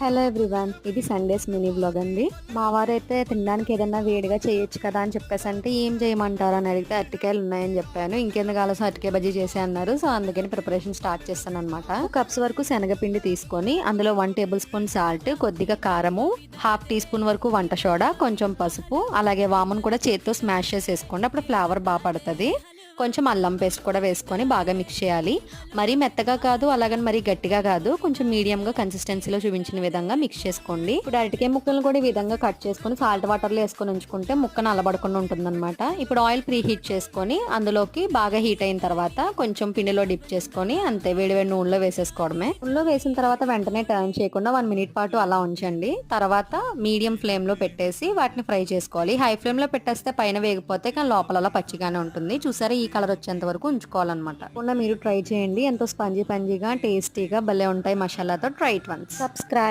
Hello everyone, ఇది Sundays mini blog అండి. మా వారైతే తినడానికి ఏదన్నా వేడిగా చేయొచ్చు కదా అని చెప్పేసి అంటే ఏం చేయమంటారు అని అడిగితే అరటికాయలు ఉన్నాయని చెప్పాను. ఇంకెందుకు ఆలోచన అరటికాయ బజ్జీ చేసే అన్నారు. సో అందుకని ప్రిపరేషన్ స్టార్ట్ చేస్తాను అనమాట. 2 కప్స్ వరకు శనగపిండి తీసుకొని అందులో 1 టేబుల్ స్పూన్ సాల్ట్, కొద్దిగా కారము, హాఫ్ టీ స్పూన్ వరకు వంట సోడా, కొంచెం పసుపు, అలాగే వామును కూడా చేతితో స్మాష్ చేసేసుకోండి. అప్పుడు ఫ్లేవర్ బాగా పడుతుంది. కొంచెం అల్లం పేస్ట్ కూడా వేసుకొని బాగా మిక్స్ చేయాలి. మరీ మెత్తగా కాదు, అలాగని మరీ గట్టిగా కాదు, కొంచెం మీడియంగా కన్సిస్టెన్సీలో చూపించిన విధంగా మిక్స్ చేసుకోండి. ఇప్పుడు అరటికాయ ముక్కలను కూడా ఈ విధంగా కట్ చేసుకొని సాల్ట్ వాటర్లో వేసుకొని ఉంచుకుంటే ముక్క నల్లబడకుండా ఉంటుందన్నమాట. ఇప్పుడు ఆయిల్ ప్రీ హీట్ చేసుకొని అందులోకి బాగా హీట్ అయిన తర్వాత కొంచెం పిండిలో డిప్ చేసుకొని అంతే వేడివేడి నూనెలో వేసేసుకోవడమే. నూనెలో వేసిన తర్వాత వెంటనే టర్న్ చేయకుండా 1 మినిట్ పాటు అలా ఉంచండి. తర్వాత మీడియం ఫ్లేమ్ లో పెట్టేసి వాటిని ఫ్రై చేసుకోవాలి. హై ఫ్లేమ్ లో పెట్టేస్తే పైన వేగిపోతే కానీ లోపల అలా పచ్చిగానే ఉంటుంది. చూసారా, ఈ కలర్ వచ్చేంత వరకు ఉంచుకోవాలన్నమాట. ఉన్న మీరు ట్రై చేయండి. ఎంతో స్పంజీగా టేస్టీగా భలే ఉంటాయి మసాలాతో. Try it once. సబ్స్క్రైబ్.